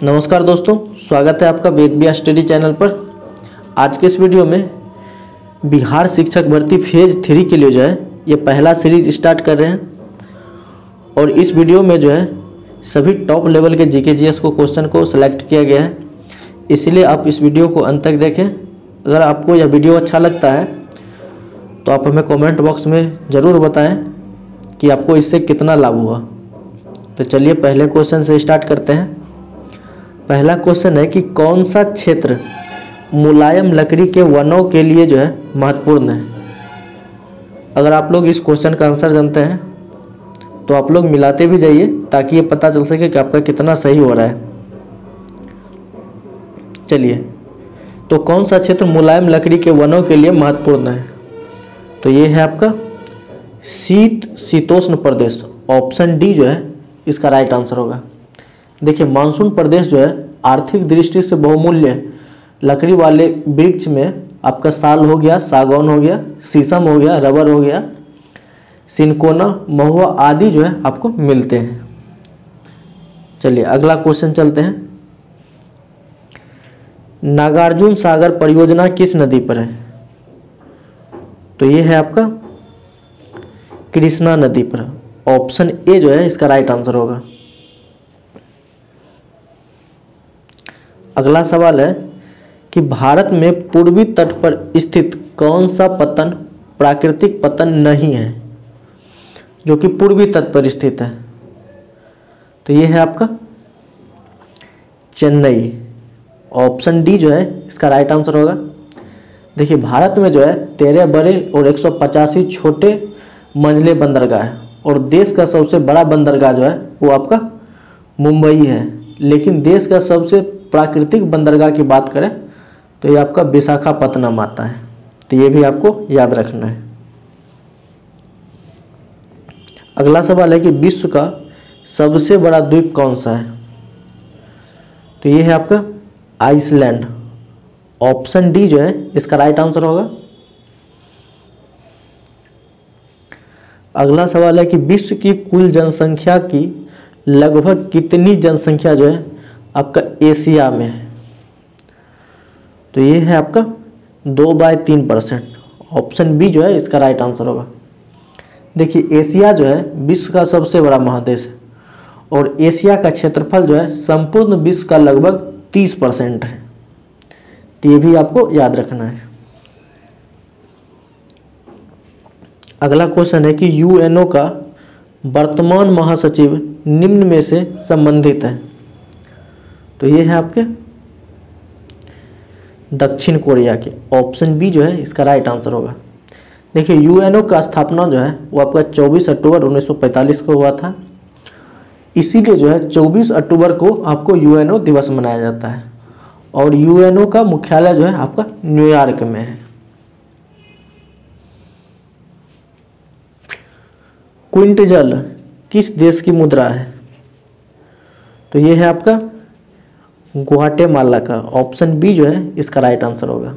नमस्कार दोस्तों, स्वागत है आपका वेद व्यास स्टडी चैनल पर। आज के इस वीडियो में बिहार शिक्षक भर्ती फेज़ 3 के लिए जो है ये पहला सीरीज स्टार्ट कर रहे हैं और इस वीडियो में जो है सभी टॉप लेवल के जीके जीएस को क्वेश्चन को सिलेक्ट किया गया है, इसलिए आप इस वीडियो को अंत तक देखें। अगर आपको यह वीडियो अच्छा लगता है तो आप हमें कमेंट बॉक्स में ज़रूर बताएं कि आपको इससे कितना लाभ हुआ। तो चलिए पहले क्वेश्चन से स्टार्ट करते हैं। पहला क्वेश्चन है कि कौन सा क्षेत्र मुलायम लकड़ी के वनों के लिए जो है महत्वपूर्ण है। अगर आप लोग इस क्वेश्चन का आंसर जानते हैं तो आप लोग मिलाते भी जाइए ताकि ये पता चल सके कि आपका कितना सही हो रहा है। चलिए, तो कौन सा क्षेत्र मुलायम लकड़ी के वनों के लिए महत्वपूर्ण है, तो ये है आपका शीतोष्ण प्रदेश। ऑप्शन डी जो है इसका राइट आंसर होगा। देखिए, मानसून प्रदेश जो है आर्थिक दृष्टि से बहुमूल्य लकड़ी वाले वृक्ष में आपका साल हो गया, सागौन हो गया, शीशम हो गया, रबर हो गया, सिनकोना, महुआ आदि जो है आपको मिलते हैं। चलिए अगला क्वेश्चन चलते हैं। नागार्जुन सागर परियोजना किस नदी पर है, तो ये है आपका कृष्णा नदी पर। ऑप्शन ए जो है इसका राइट आंसर होगा। अगला सवाल है कि भारत में पूर्वी तट पर स्थित कौन सा पत्तन प्राकृतिक पत्तन नहीं है, जो कि पूर्वी तट पर स्थित है, तो ये है आपका चेन्नई। ऑप्शन डी जो है इसका राइट आंसर होगा। देखिए, भारत में जो है 13 बड़े और 185 छोटे मंझले बंदरगाह है और देश का सबसे बड़ा बंदरगाह जो है वो आपका मुंबई है। लेकिन देश का सबसे प्राकृतिक बंदरगाह की बात करें तो ये आपका विशाखापत्तनम आता है, तो ये भी आपको याद रखना है। अगला सवाल है कि विश्व का सबसे बड़ा द्वीप कौन सा है, तो ये है आपका आइसलैंड। ऑप्शन डी जो है इसका राइट आंसर होगा। अगला सवाल है कि विश्व की कुल जनसंख्या की लगभग कितनी जनसंख्या जो है आपका एशिया में है, तो ये है आपका 2/3%। ऑप्शन बी जो है इसका राइट आंसर होगा। देखिए, एशिया जो है विश्व का सबसे बड़ा महादेश है और एशिया का क्षेत्रफल जो है संपूर्ण विश्व का लगभग 30% है, तो ये भी आपको याद रखना है। अगला क्वेश्चन है कि यूएनओ का वर्तमान महासचिव निम्न में से संबंधित है, तो ये है आपके दक्षिण कोरिया के। ऑप्शन बी जो है इसका राइट आंसर होगा। देखिए, यूएनओ का स्थापना जो है वो आपका 24 अक्टूबर 1945 को हुआ था, इसीलिए जो है 24 अक्टूबर को आपको यूएनओ दिवस मनाया जाता है और यूएनओ का मुख्यालय जो है आपका न्यूयॉर्क में है। क्विंटजल किस देश की मुद्रा है, तो ये है आपका ग्वाटेमाला का। ऑप्शन बी जो है इसका राइट आंसर होगा।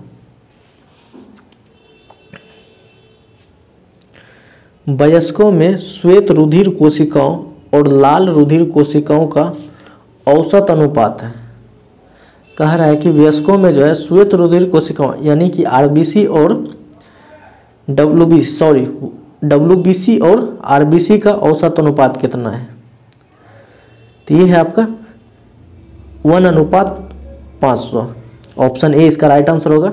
वयस्कों में श्वेत रुधिर कोशिकाओं और लाल रुधिर कोशिकाओं का औसत अनुपात है। कह रहा है कि वयस्कों में जो है श्वेत रुधिर कोशिकाओं यानी कि आरबीसी और डब्ल्यूबीसी और आरबीसी का औसत अनुपात कितना है, तो ये है आपका 1:500। ऑप्शन ए इसका राइट आंसर होगा।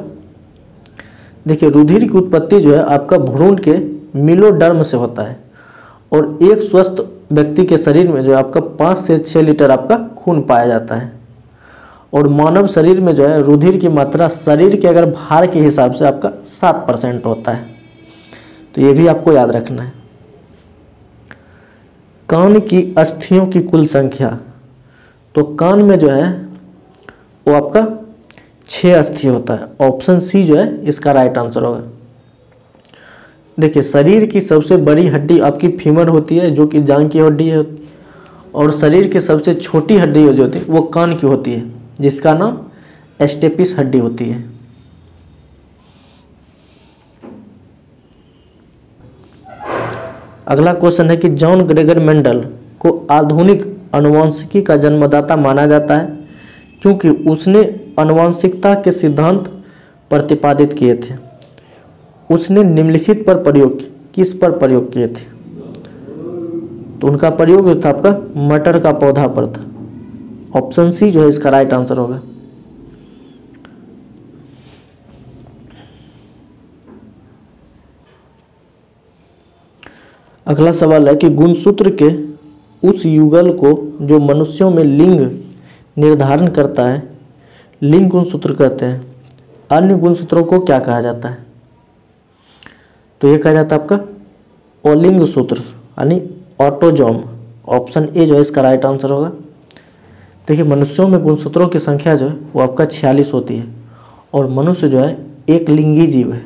देखिए, रुधिर की उत्पत्ति जो है आपका भ्रूण के मिलोडर्म से होता है और एक स्वस्थ व्यक्ति के शरीर में जो है आपका 5 से 6 लीटर आपका खून पाया जाता है और मानव शरीर में जो है रुधिर की मात्रा शरीर के अगर भार के हिसाब से आपका 7% होता है, तो ये भी आपको याद रखना है। कान की अस्थियों की कुल संख्या, तो कान में जो है वो आपका 6 अस्थि होता है। ऑप्शन सी जो है इसका राइट आंसर होगा। देखिए, शरीर की सबसे बड़ी हड्डी आपकी फीमर होती है जो कि जांघ की हड्डी है और शरीर की सबसे छोटी हड्डी जो होती है वो कान की होती है जिसका नाम एस्टेपिस हड्डी होती है। अगला क्वेश्चन है कि जॉन ग्रेगर मेंडल को आधुनिक अनुवांशिकी का जन्मदाता माना जाता है, क्योंकि उसने आनुवंशिकता के सिद्धांत प्रतिपादित किए थे। उसने निम्नलिखित पर प्रयोग किस पर प्रयोग किए थे? तो उनका प्रयोग जो था आपका मटर का पौधा पर था। ऑप्शन सी जो है इसका राइट आंसर होगा। अगला सवाल है कि गुणसूत्र के उस युगल को जो मनुष्यों में लिंग निर्धारण करता है, लिंग गुणसूत्र कहते हैं। अन्य गुणसूत्रों को क्या कहा जाता है? तो ये कहा जाता है आपका ओलिंग सूत्र यानी ऑटोजोम। ऑप्शन ए जो है इसका राइट आंसर होगा। देखिए, मनुष्यों में गुणसूत्रों की संख्या जो है वो आपका 46 होती है और मनुष्य जो है एक लिंगी जीव है।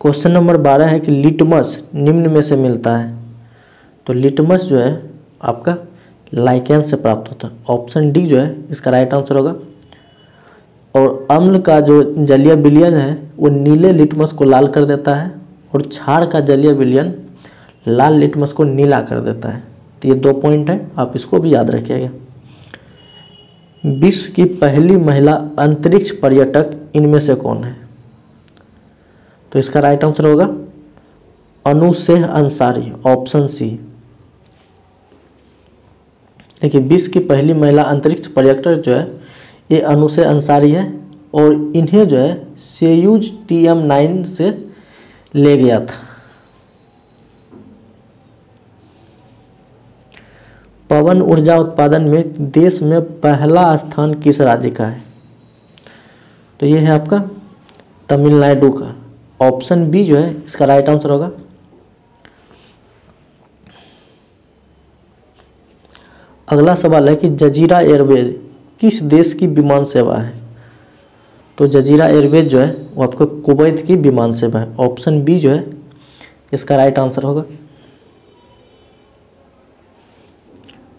क्वेश्चन नंबर 12 है कि लिटमस निम्न में से मिलता है। तो लिटमस जो है आपका लाइकेन से प्राप्त होता है। ऑप्शन डी जो है इसका राइट आंसर होगा। और अम्ल का जो जलीय विलयन है वो नीले लिटमस को लाल कर देता है और क्षार का जलीय विलयन लाल लिटमस को नीला कर देता है। तो ये 2 पॉइंट है, आप इसको भी याद रखिएगा। विश्व की पहली महिला अंतरिक्ष पर्यटक इनमें से कौन है? तो इसका राइट आंसर होगा अनुशेह अंसारी। Option C. देखिए, विश्व की पहली महिला अंतरिक्ष पर्यटक जो है ये अनुशेह अंसारी है और इन्हें जो है सोयूज TM-9 से ले गया था। पवन ऊर्जा उत्पादन में देश में पहला स्थान किस राज्य का है? तो ये है आपका तमिलनाडु का। ऑप्शन बी जो है इसका राइट आंसर होगा। अगला सवाल है कि जजीरा एयरवेज किस देश की विमान सेवा है? तो जजीरा एयरवेज जो है वो आपको कुवैत की विमान सेवा है। ऑप्शन बी जो है इसका राइट आंसर होगा।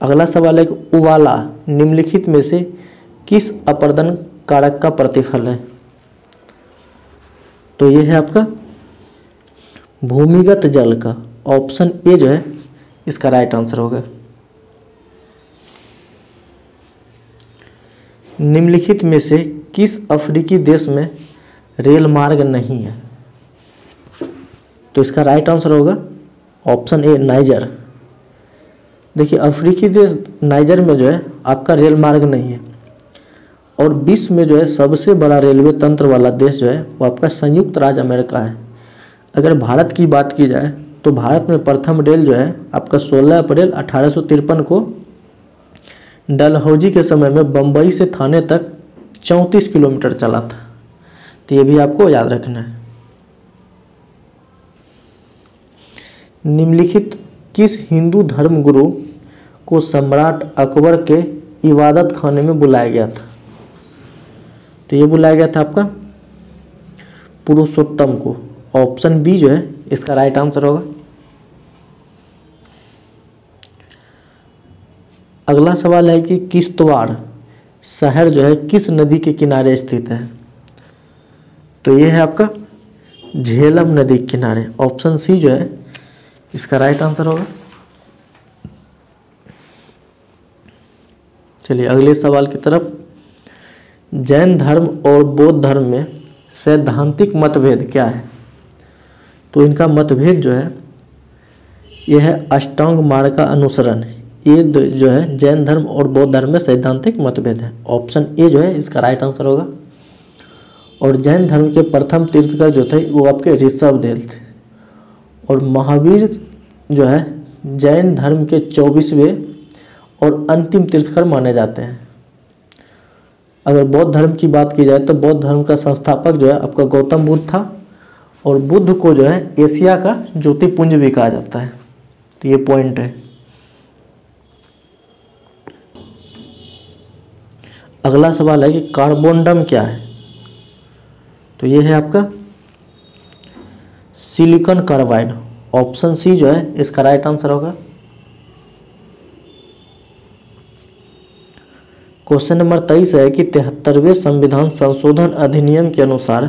अगला सवाल है कि उवाला निम्नलिखित में से किस अपर्दन कारक का प्रतिफल है? तो ये है आपका भूमिगत जल का। ऑप्शन ए जो है इसका राइट आंसर होगा। निम्नलिखित में से किस अफ्रीकी देश में रेल मार्ग नहीं है? तो इसका राइट आंसर होगा ऑप्शन ए नाइजर। देखिए, अफ्रीकी देश नाइजर में जो है आपका रेल मार्ग नहीं है और विश्व में जो है सबसे बड़ा रेलवे तंत्र वाला देश जो है वो आपका संयुक्त राज्य अमेरिका है। अगर भारत की बात की जाए तो भारत में प्रथम रेल जो है आपका 16 अप्रैल 1853 को डलहौजी के समय में बम्बई से थाने तक 34 किलोमीटर चला था। तो ये भी आपको याद रखना है। निम्नलिखित किस हिंदू धर्म गुरु को सम्राट अकबर के इबादत खाने में बुलाया गया था? तो ये बुलाया गया था आपका पुरुषोत्तम को। ऑप्शन बी जो है इसका राइट आंसर होगा। अगला सवाल है कि किश्तवाड़ शहर जो है किस नदी के किनारे स्थित है? तो ये है आपका झेलम नदी के किनारे। ऑप्शन सी जो है इसका राइट आंसर होगा। चलिए अगले सवाल की तरफ। जैन धर्म और बौद्ध धर्म में सैद्धांतिक मतभेद क्या है? तो इनका मतभेद जो है यह है अष्टांग मार्ग का अनुसरण। ये जो है जैन धर्म और बौद्ध धर्म में सैद्धांतिक मतभेद है। ऑप्शन ए जो है इसका राइट आंसर होगा। और जैन धर्म के प्रथम तीर्थकर जो थे वो आपके ऋषभदेव थे और महावीर जो है जैन धर्म के 24वें और अंतिम तीर्थकर माने जाते हैं। अगर बौद्ध धर्म की बात की जाए तो बौद्ध धर्म का संस्थापक जो है आपका गौतम बुद्ध था और बुद्ध को जो है एशिया का ज्योतिपुंज भी कहा जाता है। तो ये पॉइंट है। अगला सवाल है कि कार्बोंडम क्या है? तो ये है आपका सिलिकॉन कार्बाइड। ऑप्शन सी जो है इसका राइट आंसर होगा। क्वेश्चन नंबर 23 है कि 73वें संविधान संशोधन अधिनियम के अनुसार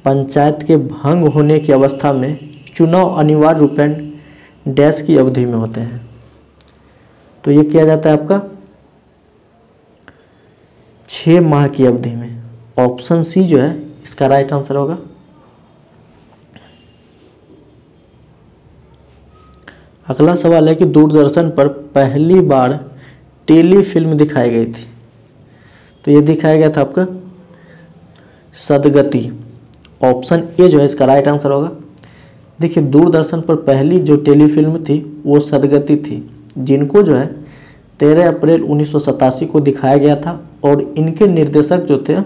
पंचायत के भंग होने की अवस्था में चुनाव अनिवार्य रूपेण डैश की अवधि में होते हैं। तो ये किया जाता है आपका 6 माह की अवधि में। ऑप्शन सी जो है इसका राइट आंसर होगा। अगला सवाल है कि दूरदर्शन पर पहली बार टेली फिल्म दिखाई गई थी। तो ये दिखाया गया था आपका सदगति। ऑप्शन ए जो है इसका राइट आंसर होगा। देखिए, दूरदर्शन पर पहली जो टेली फिल्म थी वो सदगति थी, जिनको जो है 13 अप्रैल 1987 को दिखाया गया था। और इनके निर्देशक जो थे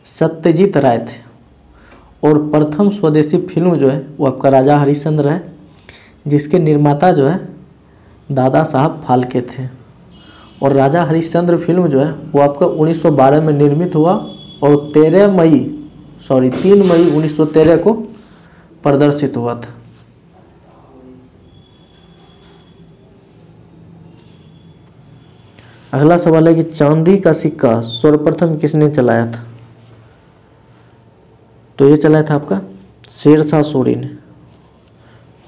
सत्यजीत राय थे। और प्रथम स्वदेशी फिल्म जो है वो आपका राजा हरिश्चंद्र है, जिसके निर्माता जो है दादा साहब फाल्के थे। और राजा हरिश्चंद्र फिल्म जो है वो आपका 1912 में निर्मित हुआ और 3 मई 1913 को प्रदर्शित हुआ था। अगला सवाल है कि चांदी का सिक्का सर्वप्रथम किसने चलाया था। तो ये चलाया था आपका शेरशाह सूरी ने।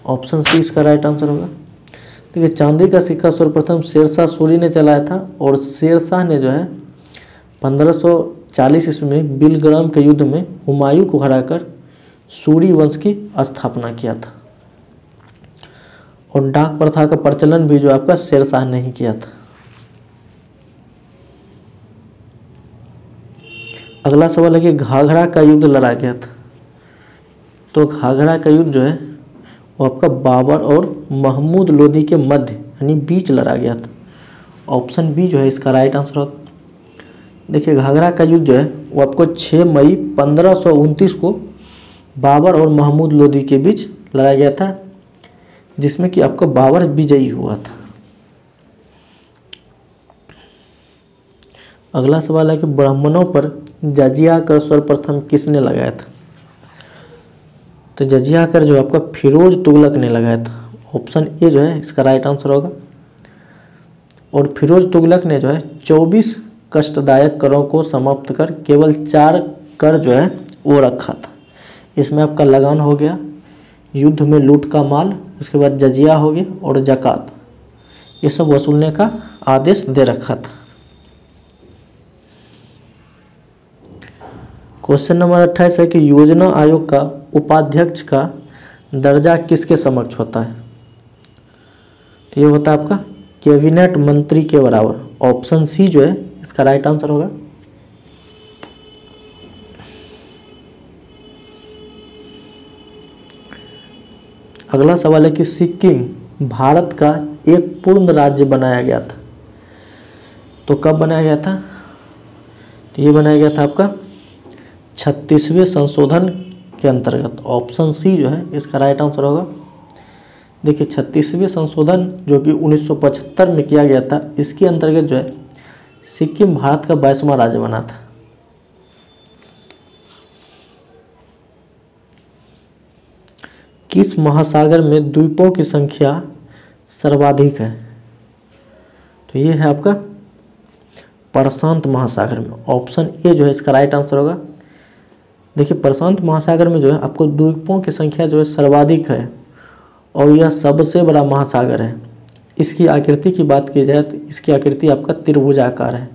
ऑप्शन सी इसका राइट आंसर होगा। देखिए, चांदी का सिक्का सर्वप्रथम शेरशाह सूरी ने चलाया था। और शेरशाह ने जो है 1540 ईस्वी में बिलग्राम के युद्ध में हुमायूं को हराकर सूरी वंश की स्थापना किया था। और डाक प्रथा का प्रचलन भी जो आपका शेरशाह ने ही किया था। अगला सवाल है कि घाघरा का युद्ध लड़ा गया था। तो घाघरा का युद्ध जो है वो आपका बाबर और महमूद लोदी के मध्य यानी बीच लड़ा गया था। ऑप्शन बी जो है इसका राइट आंसर होगा। देखिए, घाघरा का युद्ध जो है वो आपको 6 मई 1529 को बाबर और महमूद लोदी के बीच लड़ा गया था, जिसमें कि आपका बाबर विजयी हुआ था। अगला सवाल है कि ब्राह्मणों पर जजिया कर सर्वप्रथम किसने लगाया था। तो जजिया कर जो आपका फिरोज तुगलक ने लगाया था। ऑप्शन ए जो है इसका राइट आंसर होगा। और फिरोज तुगलक ने जो है 24 कष्टदायक करों को समाप्त कर केवल 4 कर जो है वो रखा था। इसमें आपका लगान हो गया, युद्ध में लूट का माल, उसके बाद जजिया हो गया और जकात, ये सब वसूलने का आदेश दे रखा था। क्वेश्चन नंबर 28 है कि योजना आयोग का उपाध्यक्ष का दर्जा किसके समक्ष होता है। तो ये होता है आपका कैबिनेट मंत्री के बराबर। ऑप्शन सी जो है इसका राइट आंसर होगा। अगला सवाल है कि सिक्किम भारत का एक पूर्ण राज्य बनाया गया था। तो कब बनाया गया था। तो ये बनाया गया था आपका 36वें संशोधन के अंतर्गत। ऑप्शन सी जो है इसका राइट आंसर होगा। देखिए, 36वें संशोधन जो कि 1975 में किया गया था, इसके अंतर्गत जो है सिक्किम भारत का 22वां राज्य बना था। किस महासागर में द्वीपों की संख्या सर्वाधिक है। तो ये है आपका प्रशांत महासागर में। ऑप्शन ए जो है इसका राइट आंसर होगा। देखिए, प्रशांत महासागर में जो है आपको द्वीपों की संख्या जो है सर्वाधिक है और यह सबसे बड़ा महासागर है। इसकी आकृति की बात की जाए तो इसकी आकृति आपका त्रिभुजाकार है।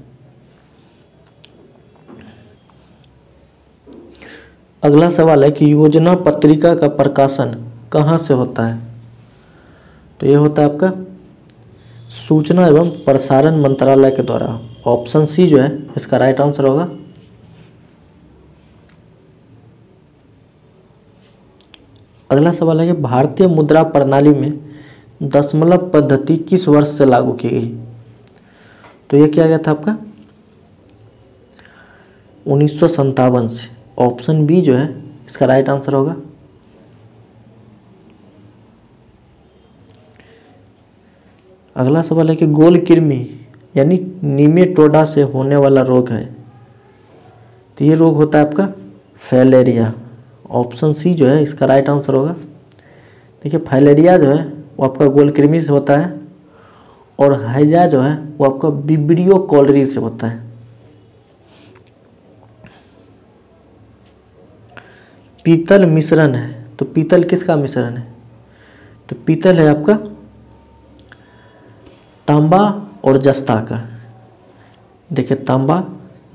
अगला सवाल है कि योजना पत्रिका का प्रकाशन कहाँ से होता है। तो ये होता है आपका सूचना एवं प्रसारण मंत्रालय के द्वारा। ऑप्शन सी जो है इसका राइट आंसर होगा। अगला सवाल है कि भारतीय मुद्रा प्रणाली में दशमलव पद्धति किस वर्ष से लागू की गई। तो ये किया गया था आपका 1957 से। ऑप्शन बी जो है इसका राइट आंसर होगा। अगला सवाल है कि गोल कृमि यानी निमेटोडा से होने वाला रोग है। तो ये रोग होता है आपका फाइलेरिया। ऑप्शन सी जो है इसका राइट आंसर होगा। देखिए, फाइलेरिया जो है वो आपका गोल कृमि से होता है और हैजा जो है वो आपका विब्रियो कॉलरी से होता है। पीतल मिश्रण है। तो पीतल किसका मिश्रण है। तो पीतल है आपका तांबा और जस्ता का। देखिए तांबा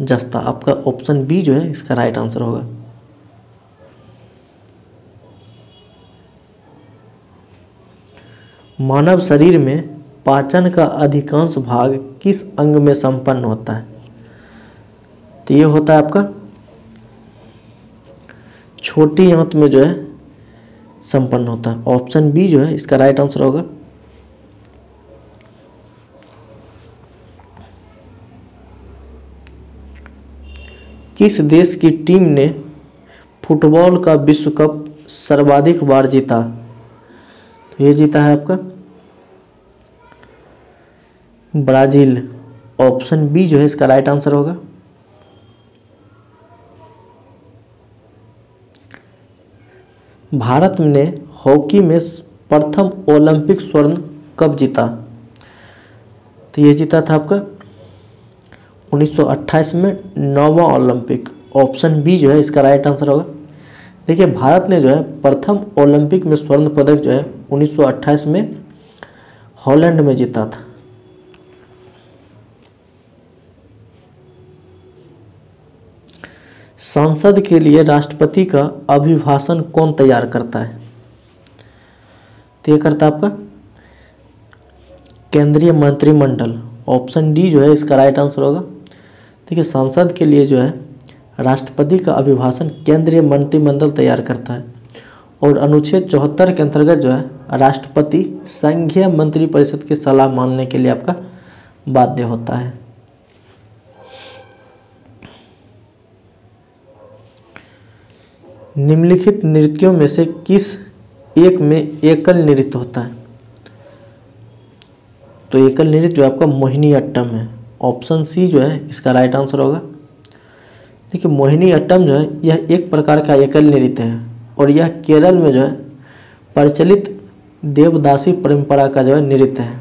जस्ता, आपका ऑप्शन बी जो है इसका राइट आंसर होगा। मानव शरीर में पाचन का अधिकांश भाग किस अंग में संपन्न होता है? तो ये होता है आपका छोटी आंत में जो है संपन्न होता है। ऑप्शन बी जो है इसका राइट आंसर होगा। किस देश की टीम ने फुटबॉल का विश्व कप सर्वाधिक बार जीता? तो ये जीता है आपका ब्राजील। ऑप्शन बी जो है इसका राइट आंसर होगा। भारत ने हॉकी में प्रथम ओलंपिक स्वर्ण कब जीता? तो ये जीता था आपका 1928 में 9वां ओलंपिक। ऑप्शन बी जो है इसका राइट आंसर होगा। देखिए भारत ने जो है प्रथम ओलंपिक में स्वर्ण पदक जो है 1928 में हॉलैंड में जीता था। संसद के लिए राष्ट्रपति का अभिभाषण कौन तैयार करता है? तो ये करता है आपका केंद्रीय मंत्रिमंडल। ऑप्शन डी जो है इसका राइट आंसर होगा। देखिए संसद के लिए जो है राष्ट्रपति का अभिभाषण केंद्रीय मंत्रिमंडल तैयार करता है और अनुच्छेद 74 के अंतर्गत जो है राष्ट्रपति संघीय मंत्रिपरिषद की सलाह मानने के लिए आपका बाध्य होता है। निम्नलिखित नृत्यों में से किस एक में एकल नृत्य होता है? तो एकल नृत्य जो आपका मोहिनीअट्टम है। ऑप्शन सी जो है इसका राइट आंसर होगा। देखिए मोहिनीअट्टम जो है यह एक प्रकार का एकल नृत्य है और यह केरल में जो है प्रचलित देवदासी परंपरा का जो है नृत्य है।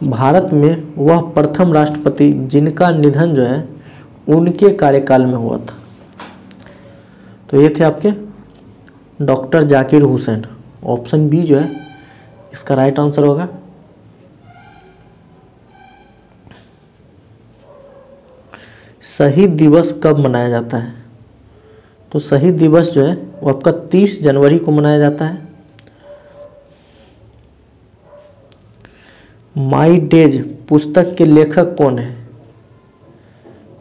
भारत में वह प्रथम राष्ट्रपति जिनका निधन जो है उनके कार्यकाल में हुआ था। तो ये थे आपके doctor Zakir Hussain. Option B जो है इसका राइट आंसर होगा। शहीद दिवस कब मनाया जाता है? तो शहीद दिवस जो है वो आपका 30 जनवरी को मनाया जाता है। माई डेज पुस्तक के लेखक कौन है?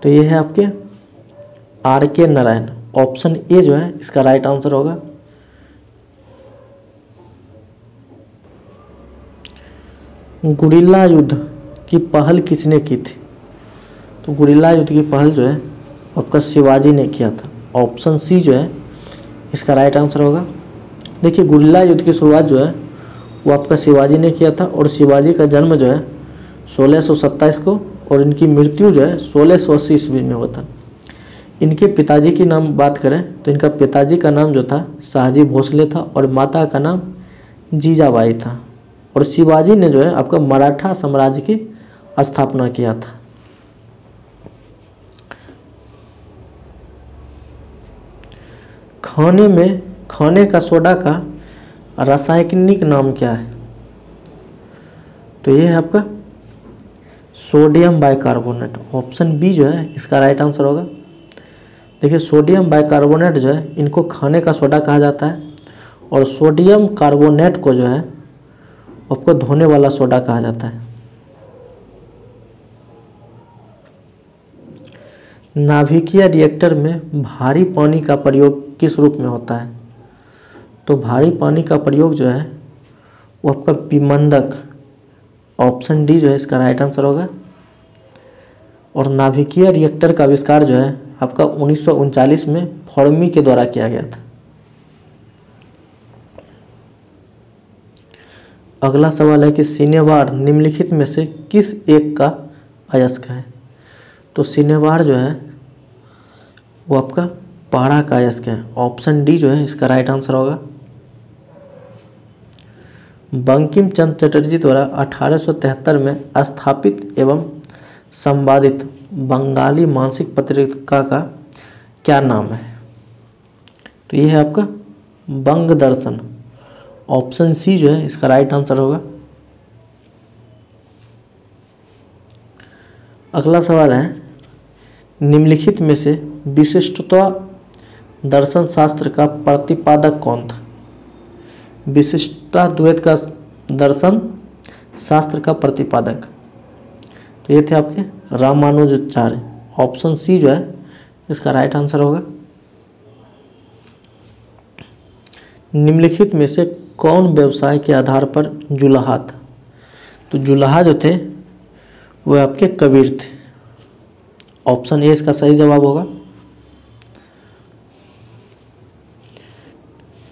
तो ये है आपके R.K. नारायण। ऑप्शन ए जो है इसका राइट आंसर होगा। गुरिल्ला युद्ध की पहल किसने की थी? तो गुरिल्ला युद्ध की पहल जो है आपका शिवाजी ने किया था। ऑप्शन सी जो है इसका राइट आंसर होगा। देखिए गुरिल्ला युद्ध की शुरुआत जो है वो आपका शिवाजी ने किया था और शिवाजी का जन्म जो है 1627 को और इनकी मृत्यु जो है 1680 ईस्वी में हुआ था। इनके पिताजी की नाम बात करें तो इनका पिताजी का नाम जो था शाहजी भोसले था और माता का नाम जीजाबाई था। और शिवाजी ने जो है आपका मराठा साम्राज्य की स्थापना किया था। खाने का सोडा का रासायनिक नाम क्या है? तो ये है आपका सोडियम बाइकार्बोनेट। ऑप्शन बी जो है इसका राइट आंसर होगा। देखिए सोडियम बाइकार्बोनेट जो है इनको खाने का सोडा कहा जाता है और सोडियम कार्बोनेट को जो है आपको धोने वाला सोडा कहा जाता है। नाभिकीय रिएक्टर में भारी पानी का प्रयोग किस रूप में होता है? तो भारी पानी का प्रयोग जो है वो आपका विमंदक। ऑप्शन डी जो है इसका राइट आंसर होगा। और नाभिकीय रिएक्टर का आविष्कार जो है आपका 1939 में फर्मी के द्वारा किया गया था। अगला सवाल है कि सिनेवार निम्नलिखित में से किस एक का अयस्क है? तो सिनेवार जो है वो आपका पारा का अयस्क है। ऑप्शन डी जो है इसका राइट आंसर होगा। बंकिम चंद्र चटर्जी द्वारा 1873 में स्थापित एवं संपादित बंगाली मासिक पत्रिका का क्या नाम है? तो ये है आपका बंग दर्शन। ऑप्शन सी जो है इसका राइट आंसर होगा। अगला सवाल है, निम्नलिखित में से विशिष्टता दर्शन शास्त्र का प्रतिपादक कौन था? विशिष्टता द्वैत का दर्शन शास्त्र का प्रतिपादक, तो ये थे आपके रामानुजाचार्य। ऑप्शन सी जो है इसका राइट आंसर होगा। निम्नलिखित में से कौन व्यवसाय के आधार पर जुलाहा था? तो जुलाहा जो थे वो आपके कबीर थे। ऑप्शन ए इसका सही जवाब होगा।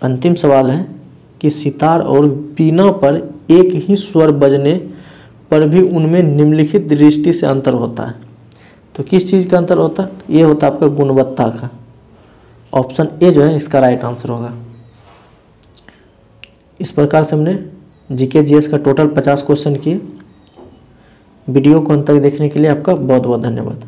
अंतिम सवाल है कि सितार और बीना पर एक ही स्वर बजने पर भी उनमें निम्नलिखित दृष्टि से अंतर होता है, तो किस चीज़ का अंतर होता है? ये होता है आपका गुणवत्ता का। ऑप्शन ए जो है इसका राइट आंसर होगा। इस प्रकार से हमने जीके जीएस का टोटल 50 क्वेश्चन किए। वीडियो को अंत तक देखने के लिए आपका बहुत बहुत धन्यवाद।